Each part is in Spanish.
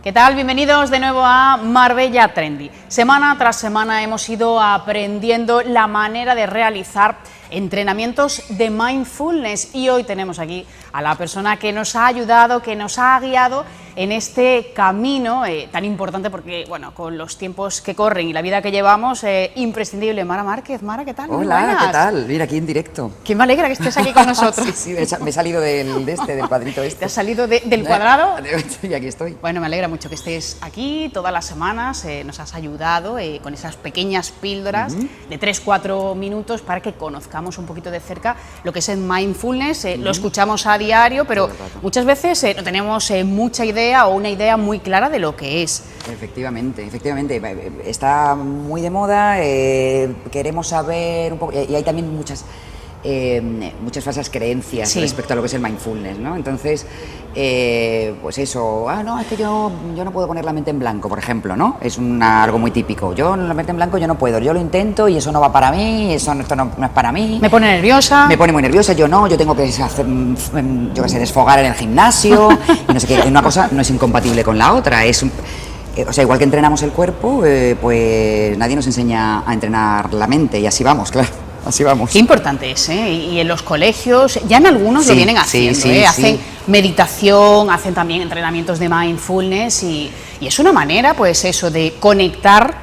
¿Qué tal? Bienvenidos de nuevo a Marbella Trendy. Semana tras semana hemos ido aprendiendo la manera de realizar entrenamientos de mindfulness y hoy tenemos aquí a la persona que nos ha ayudado, que nos ha guiado en este camino tan importante porque, bueno, con los tiempos que corren y la vida que llevamos, imprescindible. Mara Márquez. Mara, ¿qué tal? Hola, ¿qué tal? Mira, aquí en directo. Que me alegra que estés aquí con nosotros. Sí, me he salido del cuadrito este. ¿Te has salido del cuadrado? Y aquí estoy. Bueno, me alegra mucho que estés aquí todas las semanas, nos has ayudado con esas pequeñas píldoras de 3-4 minutos para que conozcamos un poquito de cerca lo que es el mindfulness. Lo escuchamos a diario, pero muchas veces no tenemos mucha idea o una idea muy clara de lo que es. Efectivamente, está muy de moda, queremos saber un poco, y hay también muchas falsas creencias respecto a lo que es el mindfulness, ¿no? Entonces, pues eso, no, es que yo no puedo poner la mente en blanco, por ejemplo, ¿no? Es algo muy típico. Yo la mente en blanco yo no puedo, yo lo intento y eso no va para mí, esto no es para mí. Me pone nerviosa. Me pone muy nerviosa, yo tengo que hacer, yo qué sé, desfogar en el gimnasio, y no sé qué, una cosa no es incompatible con la otra, o sea, igual que entrenamos el cuerpo, pues nadie nos enseña a entrenar la mente y así vamos, claro. Así vamos. Qué importante es, y en los colegios, ya en algunos lo vienen haciendo, hacen meditación, hacen también entrenamientos de mindfulness y es una manera, pues eso, de conectar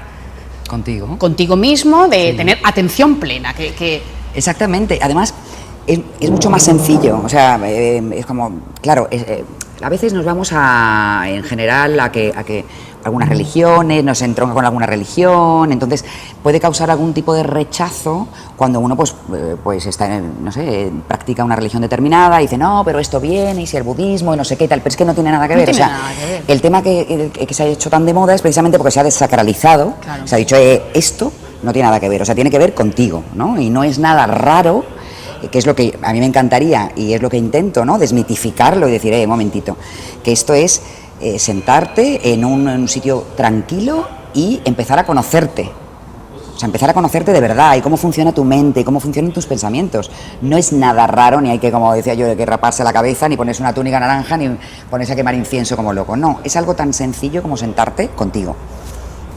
contigo mismo, de tener atención plena. Exactamente, además es mucho más sencillo, o sea, es como, claro, a veces nos vamos en general a que algunas religiones, nos entronca con alguna religión, entonces puede causar algún tipo de rechazo cuando uno pues está, no sé, practica una religión determinada y dice, no, pero esto viene, y si el budismo, y no sé qué y tal, pero es que no tiene nada que ver, el tema que se ha hecho tan de moda es precisamente porque se ha desacralizado, se ha dicho, esto no tiene nada que ver, o sea, tiene que ver contigo, ¿no? Y no es nada raro, que es lo que a mí me encantaría y es lo que intento, ¿no? Desmitificarlo y decir, un momentito, que esto es sentarte en un sitio tranquilo y empezar a conocerte. O sea, empezar a conocerte de verdad y cómo funciona tu mente y cómo funcionan tus pensamientos. No es nada raro, ni hay que, como decía yo, que raparse la cabeza, ni ponerse una túnica naranja, ni ponerse a quemar incienso como loco. No, es algo tan sencillo como sentarte contigo.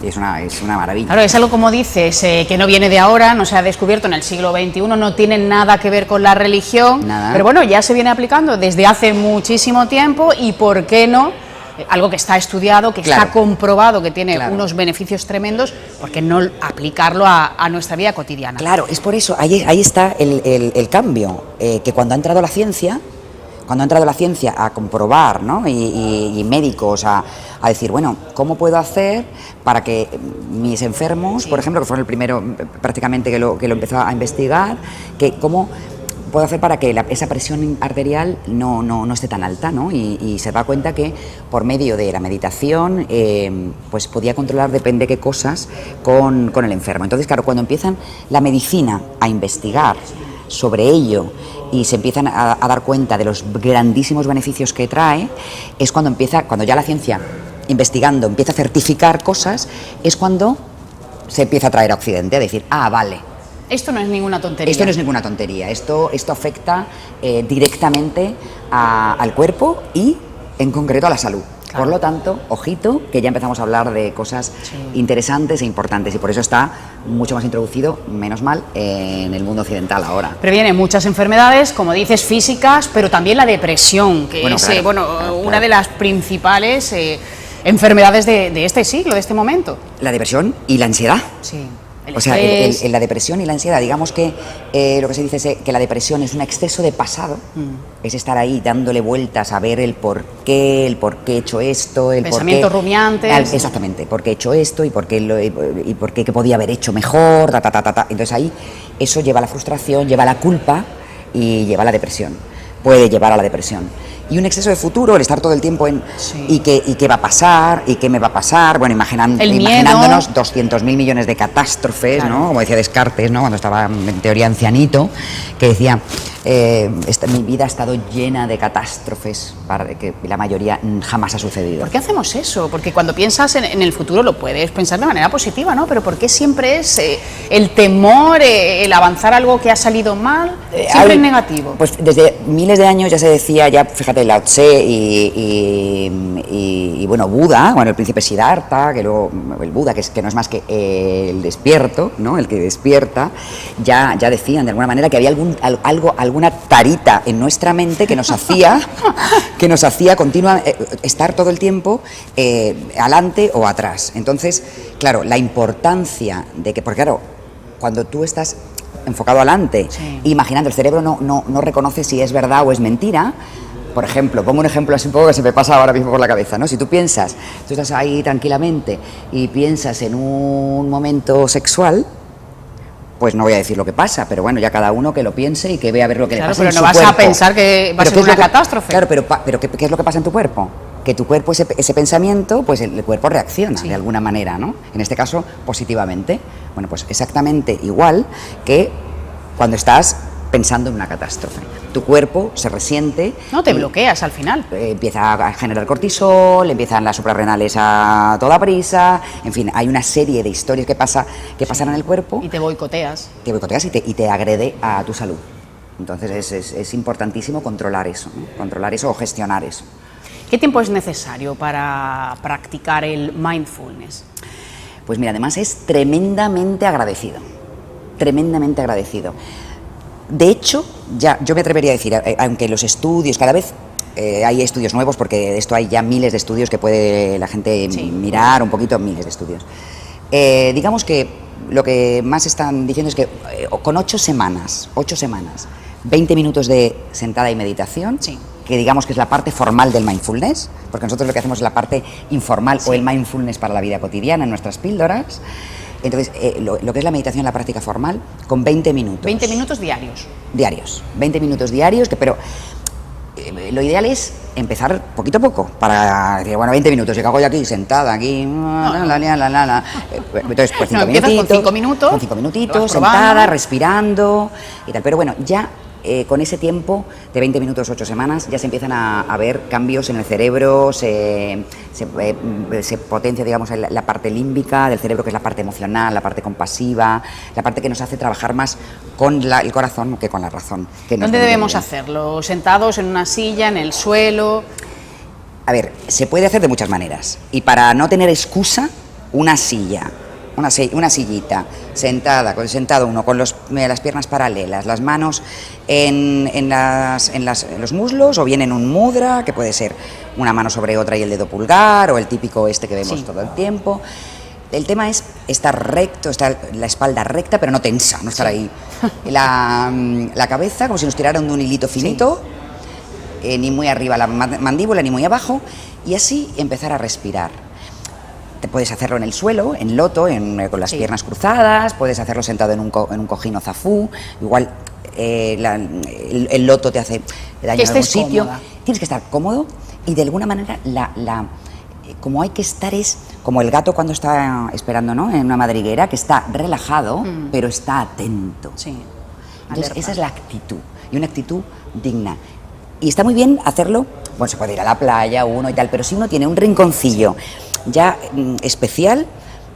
Y es una maravilla. Claro, es algo, como dices, que no viene de ahora, no se ha descubierto en el siglo XXI, no tiene nada que ver con la religión, pero bueno, ya se viene aplicando desde hace muchísimo tiempo y ¿por qué no? Algo que está estudiado, que está comprobado, que tiene unos beneficios tremendos, ¿por qué no aplicarlo a nuestra vida cotidiana? Claro, es por eso, ahí está el cambio, que cuando ha entrado la ciencia a comprobar, ¿no? y médicos a decir, bueno, ¿cómo puedo hacer para que mis enfermos, por ejemplo, que fueron el primero prácticamente que lo empezó a investigar, que cómo puedo hacer para que esa presión arterial no esté tan alta, ¿no? Y se da cuenta que por medio de la meditación pues podía controlar depende qué cosas con el enfermo. Entonces, claro, cuando empiezan la medicina a investigar sobre ello y se empiezan a dar cuenta de los grandísimos beneficios que trae, es cuando ya la ciencia, investigando, empieza a certificar cosas, es cuando se empieza a traer a Occidente, a decir, vale, esto no es ninguna tontería. Esto no es ninguna tontería, esto afecta directamente al cuerpo y en concreto a la salud. Por lo tanto, ojito, que ya empezamos a hablar de cosas interesantes e importantes y por eso está mucho más introducido, menos mal, en el mundo occidental ahora. Previene muchas enfermedades, como dices, físicas, pero también la depresión, que es una de las principales enfermedades de este siglo, de este momento. La depresión y la ansiedad. Sí. O sea, la depresión y la ansiedad, digamos que lo que se dice es que la depresión es un exceso de pasado, es estar ahí dándole vueltas a ver el por qué he hecho esto, pensamientos rumiantes. Exactamente, por qué he hecho esto y por qué que podía haber hecho mejor, Entonces ahí eso lleva a la frustración, lleva a la culpa y lleva a la depresión, puede llevar a la depresión. Y un exceso de futuro, el estar todo el tiempo en ¿y qué va a pasar? ¿Y qué me va a pasar? Bueno, imaginándonos 200.000 millones de catástrofes, ¿no? Como decía Descartes, ¿no? Cuando estaba en teoría ancianito, que decía, mi vida ha estado llena de catástrofes, para que la mayoría jamás ha sucedido. ¿Por qué hacemos eso? Porque cuando piensas en el futuro lo puedes pensar de manera positiva, ¿no? Pero ¿por qué siempre es el temor, el avanzar algo que ha salido mal, siempre es negativo? Pues desde miles de años ya se decía, fíjate, fíjate, Lao Tse y, bueno, Buda, bueno, el príncipe Siddhartha, que luego el Buda, que no es más que el despierto, ¿no? El que despierta, ya decían de alguna manera que había alguna tarita en nuestra mente que nos hacía estar todo el tiempo adelante o atrás. Entonces, claro, la importancia de que, porque claro, cuando tú estás enfocado adelante, sí, imaginando, el cerebro no reconoce si es verdad o es mentira. Por ejemplo, pongo un ejemplo así un poco que se me pasa ahora mismo por la cabeza, ¿no? Si tú estás ahí tranquilamente y piensas en un momento sexual, pues no voy a decir lo que pasa, pero bueno, ya cada uno que lo piense y que vea a ver lo que le pasa en su cuerpo. Pero no vas a pensar que va a ser una catástrofe. Claro, pero ¿qué es lo que pasa en tu cuerpo? Que tu cuerpo, ese pensamiento, pues el cuerpo reacciona, sí, de alguna manera, ¿no? En este caso, positivamente. Bueno, pues exactamente igual que cuando estás pensando en una catástrofe. Tu cuerpo se resiente. No, te bloqueas al final. Empieza a generar cortisol, empiezan las suprarrenales a toda prisa, en fin, hay una serie de historias que pasan en el cuerpo. Y te boicoteas. Te boicoteas y te agrede a tu salud. Entonces es importantísimo controlar eso, ¿no? Controlar eso o gestionar eso. ¿Qué tiempo es necesario para practicar el mindfulness? Pues mira, además es tremendamente agradecido, tremendamente agradecido. De hecho, yo me atrevería a decir, aunque los estudios, cada vez hay estudios nuevos, porque de esto hay ya miles de estudios que puede la gente mirar, un poquito, miles de estudios. Digamos que lo que más están diciendo es que con 8 semanas, 20 minutos de sentada y meditación, sí, que digamos que es la parte formal del mindfulness, porque nosotros lo que hacemos es la parte informal, sí, o el mindfulness para la vida cotidiana, en nuestras píldoras. Entonces, lo que es la meditación, la práctica formal, con 20 minutos. 20 minutos diarios. Diarios, 20 minutos diarios, pero lo ideal es empezar poquito a poco, para decir, bueno, 20 minutos, yo hago yo aquí sentada, aquí, entonces, pues 5 minutitos. Con 5 minutos. Con 5 minutitos, sentada, respirando y tal, pero bueno, ya con ese tiempo de 20 minutos, 8 semanas, ya se empiezan a ver cambios en el cerebro, se potencia, digamos, la parte límbica del cerebro, que es la parte emocional, la parte compasiva, la parte que nos hace trabajar más con el corazón que con la razón. ¿Dónde debemos hacerlo? ¿Sentados en una silla, en el suelo? A ver, se puede hacer de muchas maneras, y para no tener excusa, una silla, una sillita, sentado uno con las piernas paralelas, las manos en los muslos, o bien en un mudra, que puede ser una mano sobre otra y el dedo pulgar, o el típico que vemos, sí, todo el tiempo. El tema es estar recto, estar la espalda recta, pero no tensa, no estar, sí, ahí. La cabeza como si nos tiraran de un hilito finito, sí, ni muy arriba la mandíbula, ni muy abajo, y así empezar a respirar. Puedes hacerlo en el suelo, en loto, con las, sí, piernas cruzadas, puedes hacerlo sentado en un cojín o zafú, igual el loto te hace daño en algún sitio. Cómoda. Tienes que estar cómodo y de alguna manera como hay que estar es como el gato cuando está esperando, ¿no?, en una madriguera, que está relajado, pero está atento. Sí. Entonces esa es la actitud, y una actitud digna. Y está muy bien hacerlo, bueno, se puede ir a la playa uno y tal, pero si uno tiene un rinconcillo ya especial,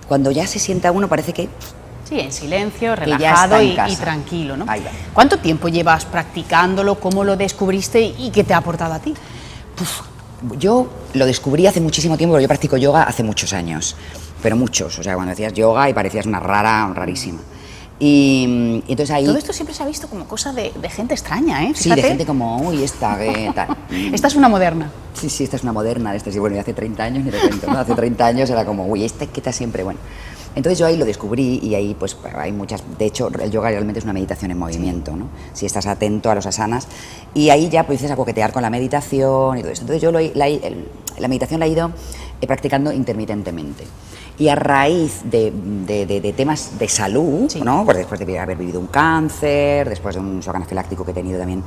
cuando ya se sienta uno parece que... Sí, en silencio, relajado y tranquilo, ¿no? ¿Cuánto tiempo llevas practicándolo? ¿Cómo lo descubriste y qué te ha aportado a ti? Yo lo descubrí hace muchísimo tiempo, porque yo practico yoga hace muchos años, pero muchos, o sea, cuando decías yoga y parecías una rarísima. Y entonces ahí... Todo esto siempre se ha visto como cosa de gente extraña, ¿eh? Fíjate. Sí, de gente como, uy, esta, ¿qué tal? Esta es una moderna. Sí, esta es una moderna, sí, bueno, y hace 30 años, ni te cuento, ¿no? Hace 30 años era como, uy, esta que está siempre, bueno. Entonces yo ahí lo descubrí, y ahí pues hay muchas, de hecho el yoga realmente es una meditación en movimiento, ¿no? Si estás atento a los asanas, y ahí ya pues empiezas a coquetear con la meditación y todo eso. Entonces yo la meditación la he ido practicando intermitentemente. Y a raíz de temas de salud, sí, ¿no?, pues después de haber vivido un cáncer, después de un shock anafiláctico que he tenido también,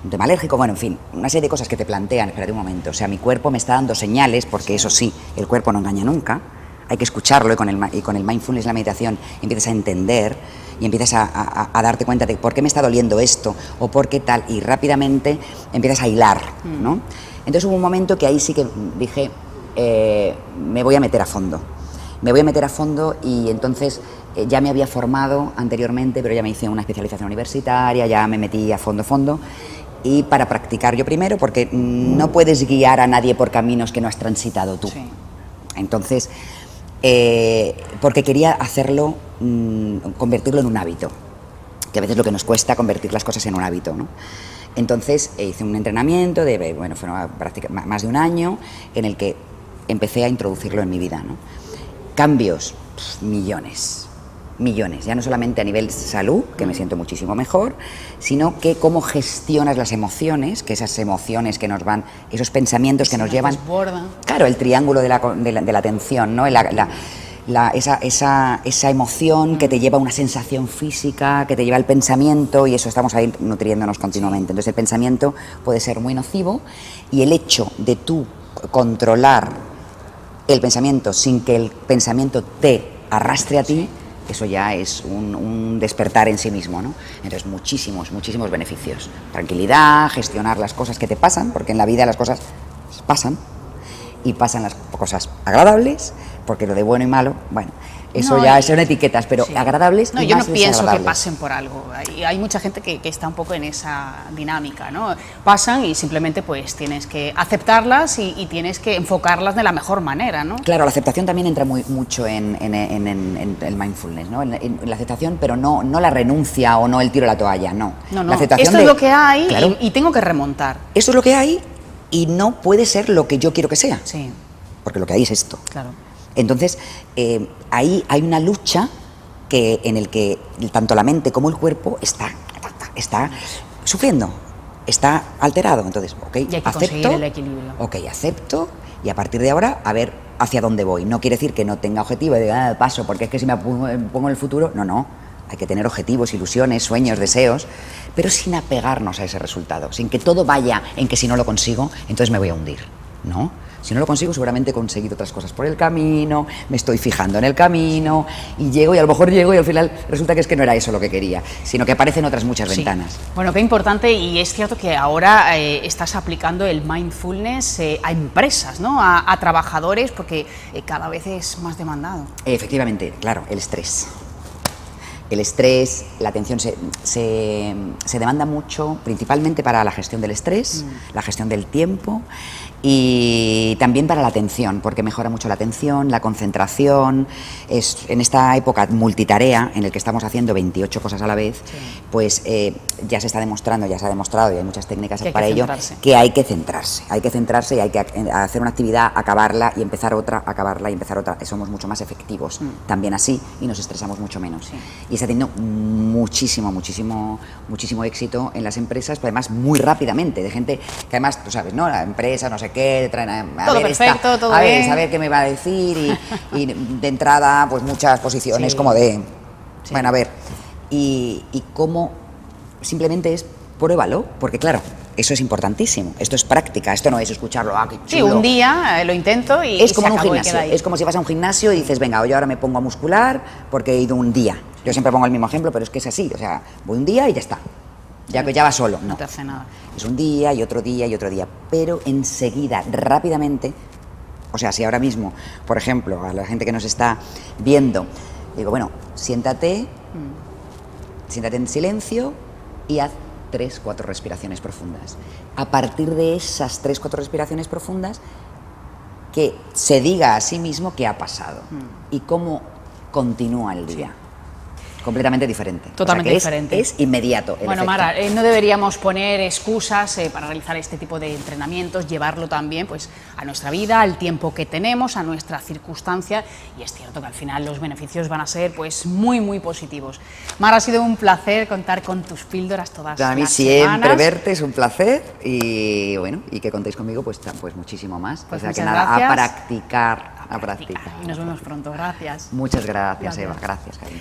un tema alérgico, bueno, en fin, una serie de cosas que te plantean, espérate un momento, o sea, mi cuerpo me está dando señales, porque eso sí, el cuerpo no engaña nunca, hay que escucharlo, y con el mindfulness, la meditación, empiezas a entender y empiezas a darte cuenta de por qué me está doliendo esto, o por qué tal, y rápidamente empiezas a hilar, ¿no? Entonces hubo un momento que ahí sí que dije, me voy a meter a fondo. Y entonces ya me había formado anteriormente, pero ya me hice una especialización universitaria, ya me metí a fondo, y para practicar yo primero, porque no puedes guiar a nadie por caminos que no has transitado tú. Sí. Entonces, porque quería hacerlo, convertirlo en un hábito, que a veces lo que nos cuesta convertir las cosas en un hábito, ¿no? Entonces hice un entrenamiento de, bueno, fue más de un año, en el que empecé a introducirlo en mi vida, ¿no? Cambios, millones, ya no solamente a nivel salud, que me siento muchísimo mejor, sino que cómo gestionas las emociones, que esas emociones que nos van, esos pensamientos que nos llevan... Desbordan. Claro, el triángulo de la atención, ¿no? Esa emoción que te lleva a una sensación física, que te lleva al pensamiento, y eso estamos ahí nutriéndonos continuamente. Entonces el pensamiento puede ser muy nocivo, y el hecho de tú controlar el pensamiento sin que el pensamiento te arrastre a ti, eso ya es un despertar en sí mismo, ¿no? Entonces muchísimos beneficios. Tranquilidad, gestionar las cosas que te pasan, porque en la vida las cosas pasan, y pasan las cosas agradables, porque lo de bueno y malo, bueno, eso ya son etiquetas, pero agradables no, y yo más no pienso que desagradables. pasen por algo. Hay mucha gente que está un poco en esa dinámica, ¿no? Pasan y simplemente pues tienes que aceptarlas y tienes que enfocarlas de la mejor manera, ¿no? Claro, la aceptación también entra mucho en el mindfulness, ¿no? En la aceptación, pero no la renuncia o no el tiro a la toalla, no. No, La aceptación esto es lo que hay, claro, y tengo que remontar. eso es lo que hay y no puede ser lo que yo quiero que sea, Sí, porque lo que hay es esto. claro. Entonces, ahí hay una lucha en el que tanto la mente como el cuerpo está sufriendo, está alterado. Entonces, ok, Y hay que acepto, conseguir el equilibrio. ok, acepto, y a partir de ahora a ver hacia dónde voy. No quiere decir que no tenga objetivo y diga, paso, porque es que si me pongo en el futuro, no. Hay que tener objetivos, ilusiones, sueños, deseos, pero sin apegarnos a ese resultado, sin que todo vaya en que si no lo consigo, entonces me voy a hundir, ¿no? Si no lo consigo, seguramente he conseguido otras cosas por el camino, me estoy fijando en el camino, y a lo mejor llego y al final resulta que es que no era eso lo que quería, sino que aparecen otras muchas ventanas. Bueno, qué importante, y es cierto que ahora estás aplicando el mindfulness a empresas, ¿no? A trabajadores, porque cada vez es más demandado. Efectivamente, claro, el estrés. El estrés, la atención se demanda mucho, principalmente para la gestión del estrés, la gestión del tiempo, y también para la atención, porque mejora mucho la atención, la concentración. En esta época multitarea, en el que estamos haciendo 28 cosas a la vez, pues ya se ha demostrado, y hay muchas técnicas para ello, que hay que centrarse y hay que hacer una actividad, acabarla y empezar otra, acabarla y empezar otra. Somos mucho más efectivos también así, y nos estresamos mucho menos. Y está teniendo muchísimo éxito en las empresas, pero además muy rápidamente, de gente que además, tú sabes, ¿no? La empresa, no sé qué, traen a todo ver perfecto, todo a ver, bien. saber qué me va a decir, y de entrada, pues muchas posiciones como de, bueno, a ver, y cómo simplemente es pruébalo, porque claro, eso es importantísimo, esto es práctica, esto no es escucharlo, qué chulo. Sí, un día lo intento y es como se en un acabó y gimnasio, queda ahí. es como si vas a un gimnasio y dices, venga, yo ahora me pongo a muscular porque he ido un día. Yo siempre pongo el mismo ejemplo, pero es que es así, o sea, voy un día y ya está. Ya que ya va solo, No te hace nada. Es un día y otro día y otro día, pero enseguida, rápidamente, o sea, si ahora mismo, por ejemplo, a la gente que nos está viendo, digo, bueno, siéntate en silencio y haz 3-4 respiraciones profundas. A partir de esas 3-4 respiraciones profundas, que se diga a sí mismo qué ha pasado y cómo continúa el día. Completamente diferente. Totalmente diferente. Es inmediato. Bueno, Mara, no deberíamos poner excusas para realizar este tipo de entrenamientos, llevarlo también pues, a nuestra vida, al tiempo que tenemos, a nuestra circunstancia, y es cierto que al final los beneficios van a ser pues, muy positivos. Mara, ha sido un placer contar con tus píldoras todas las Para mí siempre verte es un placer, y bueno, y que contéis conmigo pues muchísimo más. Pues o sea que muchas nada, gracias. a practicar. Y nos vemos pronto, gracias. Muchas gracias, Eva, gracias, cariño.